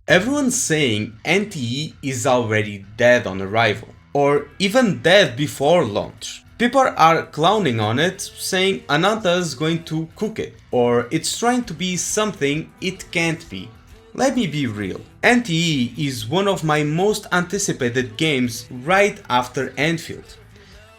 Everyone's saying NTE is already dead on arrival, or even dead before launch. People are clowning on it, saying Ananta is going to cook it, or it's trying to be something it can't be. Let me be real, NTE is one of my most anticipated games right after Enfield.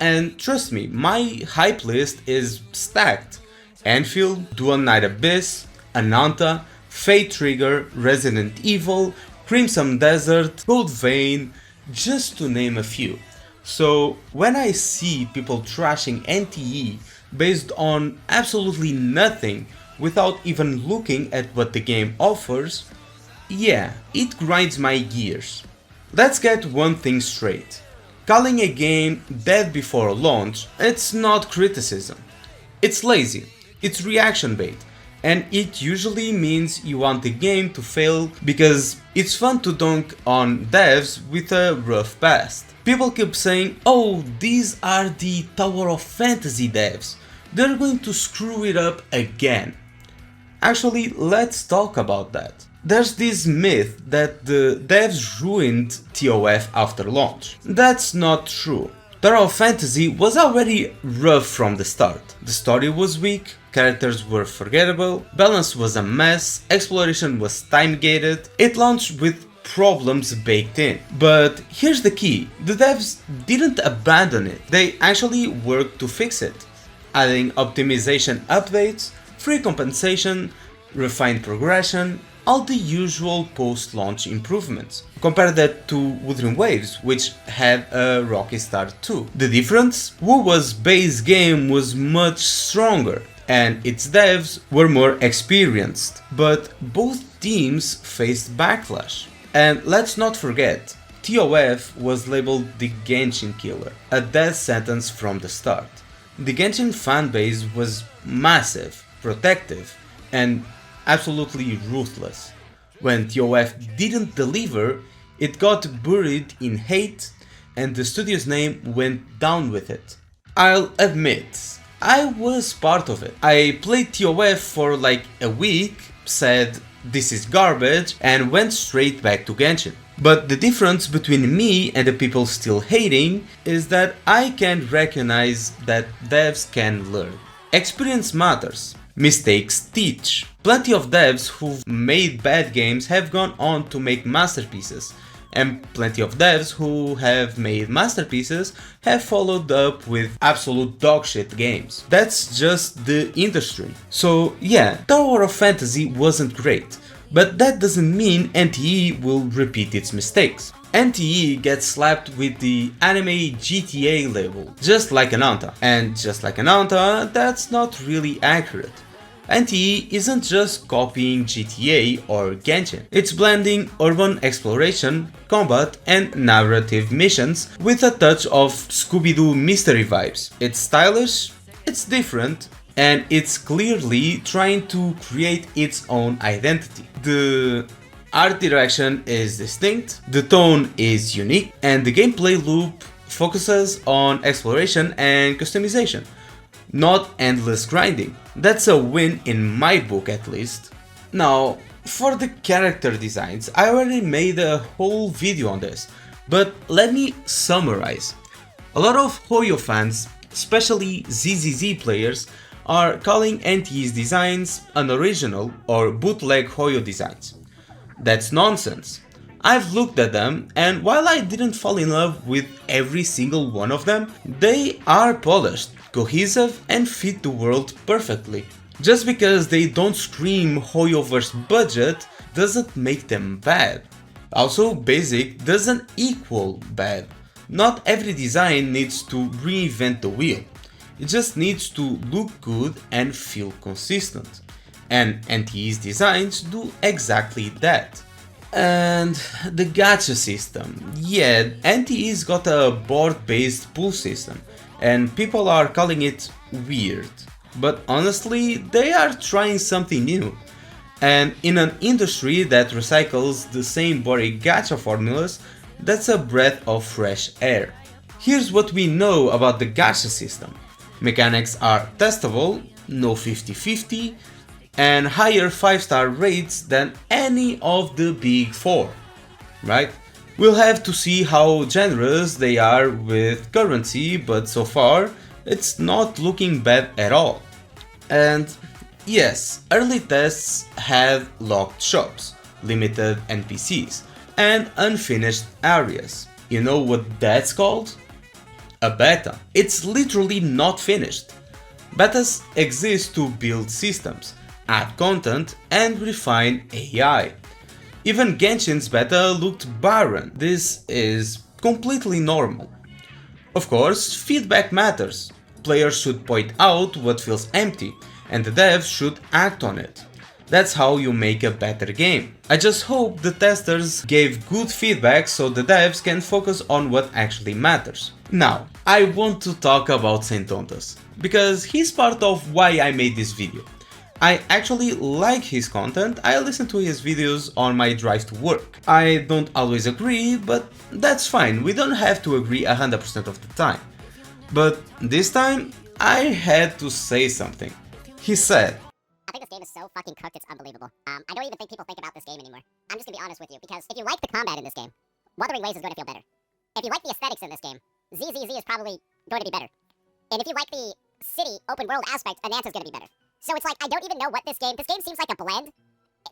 And trust me, my hype list is stacked. Enfield, Dual Night Abyss, Ananta, Fate Trigger, Resident Evil, Crimson Desert, Cold Vein, just to name a few. So when I see people trashing NTE based on absolutely nothing without even looking at what the game offers, yeah, it grinds my gears. Let's get one thing straight. Calling a game dead before launch, it's not criticism. It's lazy, it's reaction bait, and it usually means you want the game to fail because it's fun to dunk on devs with a rough past. People keep saying, oh, these are the Tower of Fantasy devs, they're going to screw it up again. Actually, let's talk about that. There's this myth that the devs ruined TOF after launch. That's not true. Tower of Fantasy was already rough from the start. The story was weak, characters were forgettable, balance was a mess, exploration was time-gated, it launched with problems baked in. But here's the key, the devs didn't abandon it, they actually worked to fix it, adding optimization updates, free compensation, refined progression, all the usual post-launch improvements. Compare that to Wuthering Waves, which had a rocky start too. The difference? WuWa's base game was much stronger, and its devs were more experienced, but both teams faced backlash. And let's not forget, TOF was labeled the Genshin killer, a death sentence from the start. The Genshin fanbase was massive, protective, and absolutely ruthless. When TOF didn't deliver, it got buried in hate and the studio's name went down with it. I'll admit, I was part of it. I played TOF for like a week, said this is garbage and went straight back to Genshin. But the difference between me and the people still hating is that I can recognize that devs can learn. Experience matters. Mistakes teach. Plenty of devs who've made bad games have gone on to make masterpieces, and plenty of devs who have made masterpieces have followed up with absolute dogshit games. That's just the industry. So yeah, Tower of Fantasy wasn't great, but that doesn't mean NTE will repeat its mistakes. NTE gets slapped with the anime GTA label, just like Ananta. And just like Ananta, that's not really accurate. NTE isn't just copying GTA or Genshin, it's blending urban exploration, combat and narrative missions with a touch of Scooby-Doo mystery vibes. It's stylish, it's different, and it's clearly trying to create its own identity. The art direction is distinct, the tone is unique, and the gameplay loop focuses on exploration and customization, not endless grinding. That's a win in my book at least. Now, for the character designs, I already made a whole video on this, but let me summarize. A lot of Hoyo fans, especially ZZZ players, are calling NTE's designs unoriginal or bootleg Hoyo designs. That's nonsense. I've looked at them, and while I didn't fall in love with every single one of them, they are polished, cohesive and fit the world perfectly. Just because they don't scream Hoyoverse budget doesn't make them bad. Also, basic doesn't equal bad. Not every design needs to reinvent the wheel. It just needs to look good and feel consistent. And NTE's designs do exactly that. And the gacha system. Yeah, NTE's got a board-based pull system, and people are calling it weird. But honestly, they are trying something new. And in an industry that recycles the same boring gacha formulas, that's a breath of fresh air. Here's what we know about the gacha system. Mechanics are testable, no 50-50, and higher 5-star rates than any of the big 4, right? We'll have to see how generous they are with currency, but so far it's not looking bad at all. And yes, early tests had locked shops, limited NPCs, and unfinished areas. You know what that's called? A beta. It's literally not finished. Betas exist to build systems, add content, and refine AI. Even Genshin's beta looked barren. This is completely normal. Of course, feedback matters. Players should point out what feels empty, and the devs should act on it. That's how you make a better game. I just hope the testers gave good feedback so the devs can focus on what actually matters. Now, I want to talk about Saintontas, because he's part of why I made this video. I actually like his content, I listen to his videos on my drive to work. I don't always agree, but that's fine, we don't have to agree 100% of the time. But this time, I had to say something. He said, I think this game is so fucking cooked, it's unbelievable. I don't even think people think about this game anymore. I'm just gonna be honest with you, because if you like the combat in this game, Wuthering Waves is going to feel better. If you like the aesthetics in this game, ZZZ is probably going to be better. And if you like the city, open world aspect, Ananta is going to be better. So it's like, I don't even know what this game seems like a blend.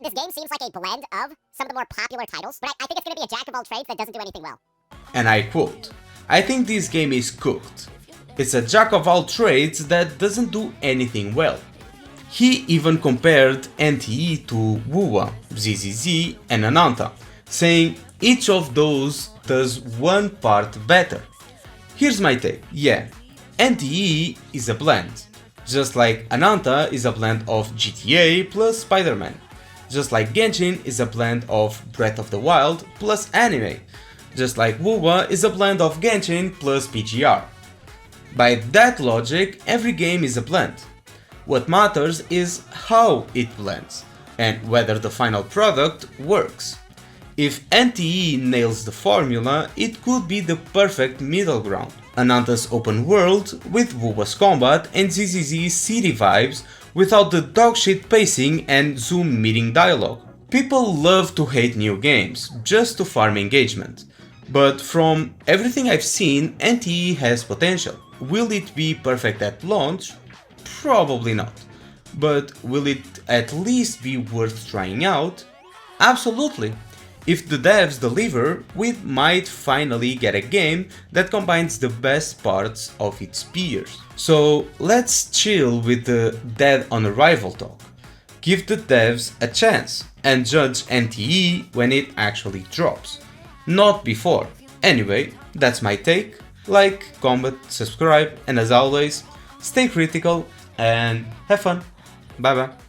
This game seems like a blend of some of the more popular titles, but I think it's going to be a jack of all trades that doesn't do anything well. And I quote, I think this game is cooked. It's a jack of all trades that doesn't do anything well. He even compared NTE to WuWa, ZZZ, and Ananta, saying each of those does one part better. Here's my take. Yeah, NTE is a blend. Just like Ananta is a blend of GTA plus Spider-Man. Just like Genshin is a blend of Breath of the Wild plus anime. Just like WuWa is a blend of Genshin plus PGR. By that logic, every game is a blend. What matters is how it blends, and whether the final product works. If NTE nails the formula, it could be the perfect middle ground. Ananta's open world with WuWa's combat and ZZZ's city vibes without the dogshit pacing and Zoom meeting dialogue. People love to hate new games, just to farm engagement. But from everything I've seen, NTE has potential. Will it be perfect at launch? Probably not. But will it at least be worth trying out? Absolutely. If the devs deliver, we might finally get a game that combines the best parts of its peers. So let's chill with the dead on arrival talk. Give the devs a chance and judge NTE when it actually drops. Not before. Anyway, that's my take. Like, comment, subscribe, and as always, stay critical and have fun. Bye bye.